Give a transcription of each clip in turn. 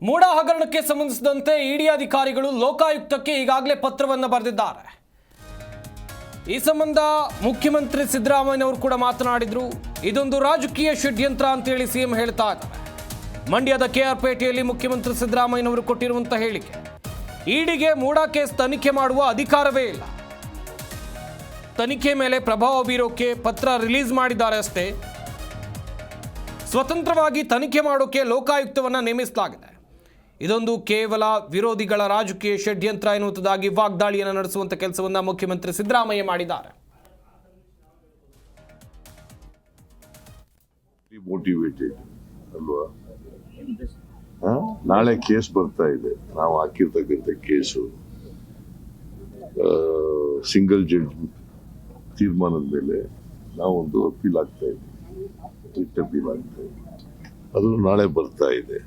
ಮೂಡ ಹಗರಣಕ್ಕೆ ಸಂಬಂಧಿಸಿದಂತೆ ಇಡಿ ಅಧಿಕಾರಿಗಳು ಲೋಕಾಯುಕ್ತಕ್ಕೆ ಈಗಾಗಲೇ ಪತ್ರವನ್ನು ಬರೆದಿದ್ದಾರೆ. ಈ ಸಂಬಂಧ ಮುಖ್ಯಮಂತ್ರಿ ಸಿದ್ದರಾಮಯ್ಯನವರು ಕೂಡ ಮಾತನಾಡಿದ್ರು. ಇದೊಂದು ರಾಜಕೀಯ ಷಡ್ಯಂತ್ರ ಅಂತೇಳಿ ಸಿಎಂ ಹೇಳ್ತಾ ಇದ್ದಾರೆ. ಮಂಡ್ಯದ ಕೆಆರ್ಪೇಟೆಯಲ್ಲಿ ಮುಖ್ಯಮಂತ್ರಿ ಸಿದ್ದರಾಮಯ್ಯನವರು ಕೊಟ್ಟಿರುವಂತಹ ಹೇಳಿಕೆ, ಇಡಿಗೆ ಮೂಡ ಕೇಸ್ ತನಿಖೆ ಮಾಡುವ ಅಧಿಕಾರವೇ ಇಲ್ಲ, ತನಿಖೆ ಮೇಲೆ ಪ್ರಭಾವ ಬೀರೋಕೆ ಪತ್ರ ರಿಲೀಸ್ ಮಾಡಿದ್ದಾರೆ ಅಷ್ಟೇ, ಸ್ವತಂತ್ರವಾಗಿ ತನಿಖೆ ಮಾಡೋಕೆ ಲೋಕಾಯುಕ್ತವನ್ನು ನೇಮಿಸಲಾಗಿದೆ. ಇದೊಂದು ಕೇವಲ ವಿರೋಧಿಗಳ ರಾಜಕೀಯ ಷಡ್ಯಂತ್ರ ಎನ್ನುವುದಾಗಿ ವಾಗ್ದಾಳಿಯನ್ನು ನಡೆಸುವಂತ ಕೆಲಸವನ್ನ ಮುಖ್ಯಮಂತ್ರಿ ಸಿದ್ದರಾಮಯ್ಯ ಮಾಡಿದ್ದಾರೆ. ಮೋಟಿವೇಟೆಡ್ ಅಲ್ವಾ? ನಾಳೆ ಕೇಸ್ ಬರ್ತಾ ಇದೆ. ನಾವು ಹಾಕಿರ್ತಕ್ಕಂಥ ಕೇಸು ಸಿಂಗಲ್ ಜಡ್ಜ್ ತೀರ್ಮಾನದ ಮೇಲೆ ನಾವೊಂದು ಅಪೀಲ್ ಆಗ್ತಾ ಇದ್ದೀವಿ, ರಿಟ್ ಅಪೀಲ್ ಆಗ್ತಾ ಇದೆ. ಅದು ನಾಳೆ ಬರ್ತಾ ಇದೆ.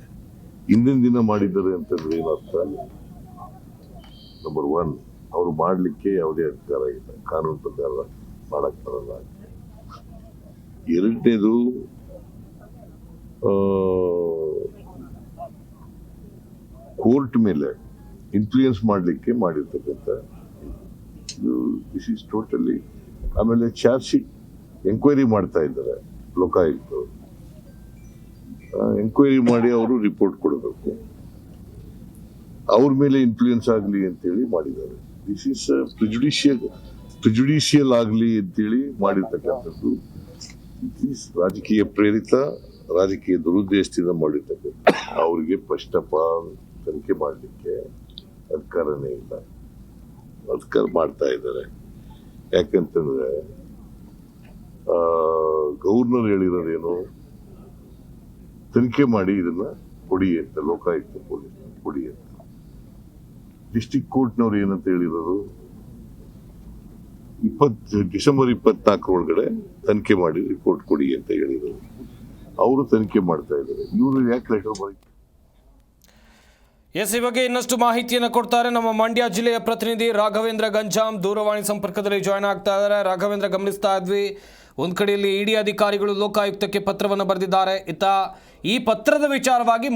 ಹಿಂದಿನ ದಿನ ಮಾಡಿದ್ದಾರೆ ಅಂತಂದ್ರೆ ಏನರ್ಥ? ನಂಬರ್ 1, ಅವ್ರು ಮಾಡ್ಲಿಕ್ಕೆ ಯಾವುದೇ ಅಧಿಕಾರ ಇಲ್ಲ, ಕಾನೂನು ಪ್ರಕಾರ ಮಾಡಕ್ ಬರಲ್ಲ. ಎರಡನೇದು, ಕೋರ್ಟ್ ಮೇಲೆ ಇನ್ಫ್ಲೂಯೆನ್ಸ್ ಮಾಡಲಿಕ್ಕೆ ಮಾಡಿರ್ತಕ್ಕಂಥ ದಿಸ್ ಈಸ್ ಟೋಟಲಿ. ಆಮೇಲೆ ಚಾರ್ಜ್ ಶೀಟ್ ಎಂಕ್ವೈರಿ ಮಾಡ್ತಾ ಇದ್ದಾರೆ ಲೋಕಾಯುಕ್ತರು. ಎಂಕ್ವೈರಿ ಮಾಡಿ ಅವರು ರಿಪೋರ್ಟ್ ಕೊಡಬೇಕು. ಅವ್ರ ಮೇಲೆ ಇನ್ಫ್ಲೂಯೆನ್ಸ್ ಆಗಲಿ ಅಂತೇಳಿ ಮಾಡಿದ್ದಾರೆ. ದಿಸ್ ಈಸ್ ಪ್ರಿಜುಡಿಷಿಯಲ್ ಆಗಲಿ ಅಂತೇಳಿ ಮಾಡಿರ್ತಕ್ಕಂಥದ್ದು. ರಾಜಕೀಯ ಪ್ರೇರಿತ, ರಾಜಕೀಯ ದುರುದ್ದೇಶದಿಂದ ಮಾಡಿರ್ತಕ್ಕಂಥ. ಅವ್ರಿಗೆ ಫಸ್ಟ್ ಆಫ್ ಆಲ್ ತನಿಖೆ ಮಾಡಲಿಕ್ಕೆ ಅಧಿಕಾರನೇ ಇಲ್ಲ, ಅಧಿಕಾರ ಮಾಡ್ತಾ ಇದ್ದಾರೆ. ಯಾಕಂತಂದ್ರೆ ಗವರ್ನರ್ ಹೇಳಿರೋದೇನು, ತನಿಖೆ ಮಾಡಿ ಇದನ್ನ ಕೊಡಿ ಅಂತ, ಲೋಕಾಯುಕ್ತ ಪೊಲೀಸ್ ಕೊಡಿ ಅಂತ. ಡಿಸ್ಟ್ರಿಕ್ಟ್ ಕೋರ್ಟ್ನವ್ರು ಏನಂತ ಹೇಳಿರೋದು, ಡಿಸೆಂಬರ್ 24 ಒಳಗಡೆ ತನಿಖೆ ಮಾಡಿ ರಿಪೋರ್ಟ್ ಕೊಡಿ ಅಂತ ಹೇಳಿರೋದು. ಅವರು ತನಿಖೆ ಮಾಡ್ತಾ ಇದ್ದಾರೆ. ಇವರು ಯಾಕೆ ಲೆಟರ್ ಬರೀ? ಎಸ್, ಈ ಬಗ್ಗೆ ಇನ್ನಷ್ಟು ಮಾಹಿತಿಯನ್ನು ಕೊಡ್ತಾರೆ ನಮ್ಮ ಮಂಡ್ಯ ಜಿಲ್ಲೆಯ ಪ್ರತಿನಿಧಿ ರಾಘವೇಂದ್ರ ಗಂಜಾಮ್ ದೂರವಾಣಿ ಸಂಪರ್ಕದಲ್ಲಿ ಜಾಯ್ನ್ ಆಗ್ತಾ ಇದ್ದಾರೆ. ರಾಘವೇಂದ್ರ, ಗಮನಿಸ್ತಾ ಇದ್ವಿ, ಒಂದು ಕಡೆಯಲ್ಲಿ ಇಡಿ ಅಧಿಕಾರಿಗಳು ಲೋಕಾಯುಕ್ತಕ್ಕೆ ಪತ್ರವನ್ನು ಬರೆದಿದ್ದಾರೆ. ಈ ಪತ್ರದ ವಿಚಾರವಾಗಿ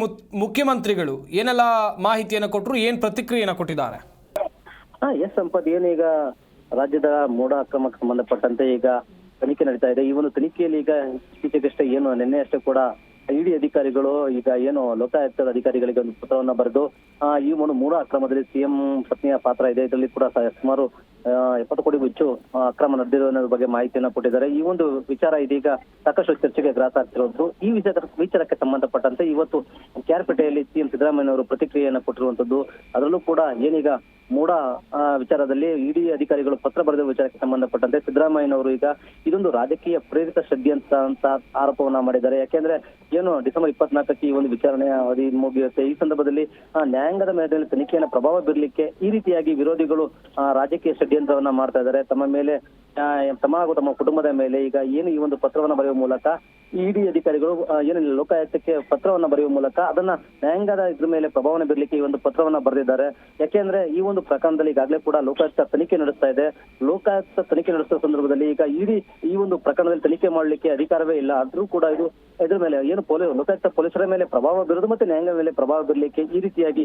ಮುಖ್ಯಮಂತ್ರಿಗಳು ಏನೆಲ್ಲ ಮಾಹಿತಿಯನ್ನು ಕೊಟ್ಟರು, ಏನ್ ಪ್ರತಿಕ್ರಿಯೆಯನ್ನು ಕೊಟ್ಟಿದ್ದಾರೆ? ಎಸ್ ಸಂಪತ್, ಏನೀಗ ರಾಜ್ಯದ ಮೂಡ ಅಕ್ರಮಕ್ಕೆ ಸಂಬಂಧಪಟ್ಟಂತೆ ಈಗ ತನಿಖೆ ನಡೀತಾ ಇದೆ. ಈ ಒಂದು ತನಿಖೆಯಲ್ಲಿ ಈಗ ಇತ್ತೀಚೆಗಷ್ಟೇ ನಿನ್ನೆ ಅಷ್ಟೇ ಕೂಡ ಇಡಿ ಅಧಿಕಾರಿಗಳು ಈಗ ಲೋಕಾಯುಕ್ತದ ಅಧಿಕಾರಿಗಳಿಗೆ ಒಂದು ಪತ್ರವನ್ನ ಬರೆದು ಈ ಒಂದು ಮೂಡ ಅಕ್ರಮದಲ್ಲಿ ಸಿಎಂ ಪತ್ನಿಯ ಪಾತ್ರ ಇದೆ, ಇದರಲ್ಲಿ ಕೂಡ ಸುಮಾರು 70 ಕೋಟಿ ಹೆಚ್ಚು ಅಕ್ರಮ ನಡೆದಿರುವ ಬಗ್ಗೆ ಮಾಹಿತಿಯನ್ನ ಕೊಟ್ಟಿದ್ದಾರೆ. ಈ ಒಂದು ವಿಚಾರ ಇದೀಗ ಸಾಕಷ್ಟು ಚರ್ಚೆಗೆ ಗ್ರಾಸ ಆಗ್ತಿರುವುದು. ಈ ವಿಚಾರಕ್ಕೆ ಸಂಬಂಧಪಟ್ಟಂತೆ ಇವತ್ತು ಕೆಆರ್ಪೇಟೆಯಲ್ಲಿ ಸಿಎಂ ಸಿದ್ದರಾಮಯ್ಯನವರು ಪ್ರತಿಕ್ರಿಯೆಯನ್ನು ಕೊಟ್ಟಿರುವಂತದ್ದು. ಅದರಲ್ಲೂ ಕೂಡ ಏನೀಗ ಮೂಡ ವಿಚಾರದಲ್ಲಿ ಇಡಿ ಅಧಿಕಾರಿಗಳು ಪತ್ರ ಬರೆದ ವಿಚಾರಕ್ಕೆ ಸಂಬಂಧಪಟ್ಟಂತೆ ಸಿದ್ದರಾಮಯ್ಯನವರು ಈಗ ಇದೊಂದು ರಾಜಕೀಯ ಪ್ರೇರಿತ ಷಡ್ಯಂತ್ರ ಅಂತ ಆರೋಪವನ್ನ ಮಾಡಿದ್ದಾರೆ. ಯಾಕೆಂದ್ರೆ ಡಿಸೆಂಬರ್ 24ಕ್ಕೆ ಈ ಒಂದು ವಿಚಾರಣೆ ಅವಧಿ ಮುಗಿಯುತ್ತೆ. ಈ ಸಂದರ್ಭದಲ್ಲಿ ನ್ಯಾಯಾಂಗದ ಮೇಲೆ ತನಿಖೆಯನ್ನು ಪ್ರಭಾವ ಬೀರಲಿಕ್ಕೆ ಈ ರೀತಿಯಾಗಿ ವಿರೋಧಿಗಳು ರಾಜಕೀಯ ಷಡ್ಯಂತ್ರವನ್ನ ಮಾಡ್ತಾ ಇದ್ದಾರೆ. ತಮ್ಮ ಮೇಲೆ, ತಮ್ಮ ಹಾಗೂ ತಮ್ಮ ಕುಟುಂಬದ ಮೇಲೆ ಈಗ ಈ ಒಂದು ಪತ್ರವನ್ನ ಬರೆಯುವ ಮೂಲಕ ಇಡಿ ಅಧಿಕಾರಿಗಳು ಲೋಕಾಯುಕ್ತಕ್ಕೆ ಪತ್ರವನ್ನ ಬರೆಯುವ ಮೂಲಕ ಅದನ್ನ ನ್ಯಾಯಾಂಗದ ಇದ್ರ ಮೇಲೆ ಪ್ರಭಾವನ ಬೀರಲಿಕ್ಕೆ ಈ ಒಂದು ಪತ್ರವನ್ನ ಬರೆದಿದ್ದಾರೆ. ಯಾಕೆಂದ್ರೆ ಈ ಒಂದು ಪ್ರಕರಣದಲ್ಲಿ ಈಗಾಗಲೇ ಕೂಡ ಲೋಕಾಯುಕ್ತ ತನಿಖೆ ನಡೆಸ್ತಾ ಇದೆ. ಲೋಕಾಯುಕ್ತ ತನಿಖೆ ನಡೆಸುವ ಸಂದರ್ಭದಲ್ಲಿ ಈಗ ಇಡಿ ಈ ಒಂದು ಪ್ರಕರಣದಲ್ಲಿ ತನಿಖೆ ಮಾಡಲಿಕ್ಕೆ ಅಧಿಕಾರವೇ ಇಲ್ಲ. ಆದ್ರೂ ಕೂಡ ಇದ್ರ ಮೇಲೆ ಲೋಕಾಯುಕ್ತ ಪೊಲೀಸರ ಮೇಲೆ ಪ್ರಭಾವ ಬೀರೋದು ಮತ್ತೆ ನ್ಯಾಯಾಂಗದ ಮೇಲೆ ಪ್ರಭಾವ ಬೀರಲಿಕ್ಕೆ ಈ ರೀತಿಯಾಗಿ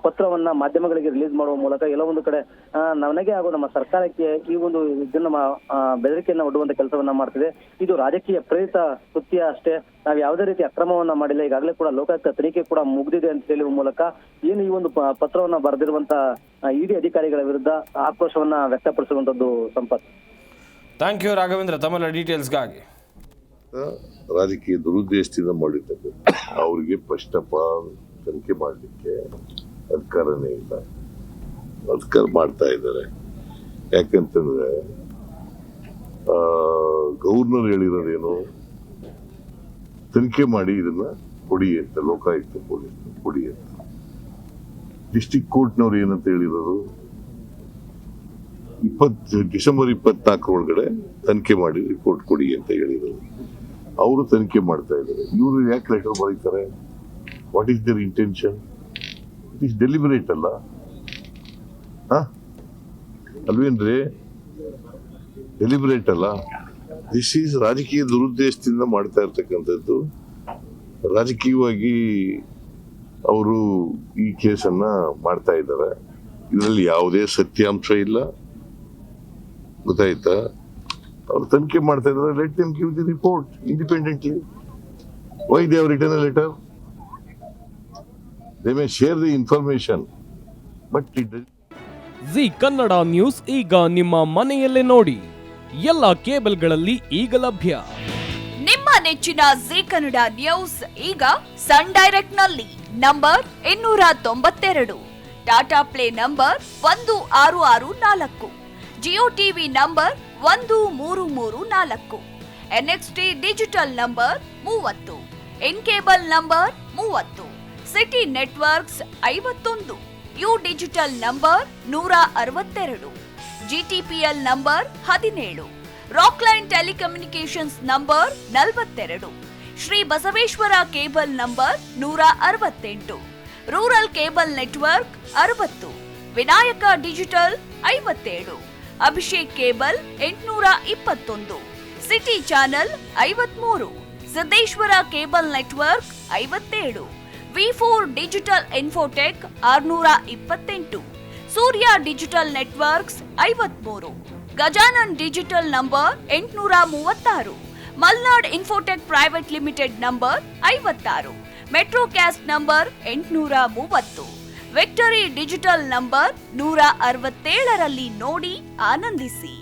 ಪತ್ರವನ್ನ ಮಾಧ್ಯಮಗಳಿಗೆ ರಿಲೀಸ್ ಮಾಡುವ ಮೂಲಕ ಎಲ್ಲವೊಂದು ಕಡೆ ನನಗೆ ಹಾಗೂ ನಮ್ಮ ಸರ್ಕಾರಕ್ಕೆ ಈ ಒಂದು ಇದನ್ನ ಬೆದರಿಕೆಯನ್ನ ಒಡ್ಡುವಂತ ಕೆಲಸವನ್ನ ಮಾಡ್ತಿದೆ. ಇದು ರಾಜಕೀಯ ಪ್ರೇರಿತ ಕೃತ್ಯ ಅಷ್ಟೇ, ನಾವು ಯಾವುದೇ ರೀತಿ ಅಕ್ರಮವನ್ನ ಮಾಡಿಲ್ಲ. ಈಗಾಗಲೇ ಕೂಡ ಲೋಕಾಯುಕ್ತ ತನಿಖೆ ಕೂಡ ಮುಗಿದಿದೆ ಅಂತ ಹೇಳುವ ಮೂಲಕ ಈ ಒಂದು ಪತ್ರವನ್ನ ಬರೆದಿರುವಂತ ಇಡಿ ಅಧಿಕಾರಿಗಳ ವಿರುದ್ಧ ಆಕ್ರೋಶವನ್ನ ವ್ಯಕ್ತಪಡಿಸುವಂತದ್ದು. ಸಂಪತ್, ಥ್ಯಾಂಕ್ ಯು ರಾಘವೇಂದ್ರ ತಮ್ಮೆಲ್ಲ ಡೀಟೇಲ್ಸ್ಗಾಗಿ. ರಾಜಕೀಯ ದುರುದ್ದೇಶದಿಂದ ಮಾಡಿರ್ತಕ್ಕಂಥ. ಅವ್ರಿಗೆ ಫಸ್ಟ್ ಆಫ್ ಆಲ್ ತನಿಖೆ ಮಾಡಲಿಕ್ಕೆ ಅಧಿಕಾರನೇ ಇಲ್ಲ, ಅಧಿಕಾರ ಮಾಡ್ತಾ ಇದ್ದಾರೆ. ಯಾಕಂತಂದ್ರೆ ಗವರ್ನರ್ ಹೇಳಿರೋದೇನು, ತನಿಖೆ ಮಾಡಿ ಇದನ್ನ ಕೊಡಿ ಅಂತ, ಲೋಕಾಯುಕ್ತ ಪೊಲೀಸ್ ಕೊಡಿ ಅಂತ. ಡಿಸ್ಟ್ರಿಕ್ಟ್ ಕೋರ್ಟ್ನವ್ರು ಏನಂತ ಹೇಳಿರೋದು, ಡಿಸೆಂಬರ್ 24 ಒಳಗಡೆ ತನಿಖೆ ಮಾಡಿ ರಿಪೋರ್ಟ್ ಕೊಡಿ ಅಂತ ಹೇಳಿರೋದು. ಅವರು ತನಿಖೆ ಮಾಡ್ತಾ ಇದ್ದಾರೆ. ಇವರು ಯಾಕೆ ಲೆಟರ್ ಬರೀತಾರೆ? What is their intention? It is deliberate ಅಲ್ಲ, ಅಲ್ವೇನ್ರಿ? ಡೆಲಿಬರೇಟ್ ಅಲ್ಲ. ದಿಸ್ ಈಸ್ ರಾಜಕೀಯ ದುರುದ್ದೇಶದಿಂದ ಮಾಡ್ತಾ ಇರ್ತಕ್ಕಂಥದ್ದು. ರಾಜಕೀಯವಾಗಿ ಅವರು ಈ ಕೇಸನ್ನ ಮಾಡ್ತಾ ಇದ್ದಾರೆ. ಇದರಲ್ಲಿ ಯಾವುದೇ ಸತ್ಯಾಂಶ ಇಲ್ಲ, ಗೊತ್ತಾಯ್ತಾ? ಅವ್ರು ತನಿಖೆ ಮಾಡ್ತಾ ಇದ್ದಾರೆ. Let them give the report independently. Why they have written a letter? They may share the information, but it G Kannada news ಈಗ ನಿಮ್ಮ ಮನೆಯಲ್ಲೇ ನೋಡಿ. ಎಲ್ಲ ಕೇಬಲ್ಗಳಲ್ಲಿ ಈಗ ಲಭ್ಯ. ನಿಮ್ಮ ನೆಚ್ಚಿನ ಜಿ ಕನ್ನಡ ನ್ಯೂಸ್ ಈಗ ಸನ್ ಡೈರೆಕ್ಟ್ ನಲ್ಲಿ number 292, Tata play number 1664, Jio TV number 1334, NXT digital number 30, in cable number 30, city networks 51, U digital number 162, GTPL number 17, Rockline telecommunications number 42, Shri Basaveshwara cable number 168, rural cable network 60, Vinayaka digital 57, Abhishek cable 821, city channel 53, Siddeshwara cable network 57, V4 digital Infotech 628, Surya digital networks 53, Gajanan digital number 836, Malnad Infotech Private Limited number 56, Metrocast number 830, Victory Digital number 167ರಲ್ಲಿ ನೋಡಿ ಆನಂದಿಸಿ.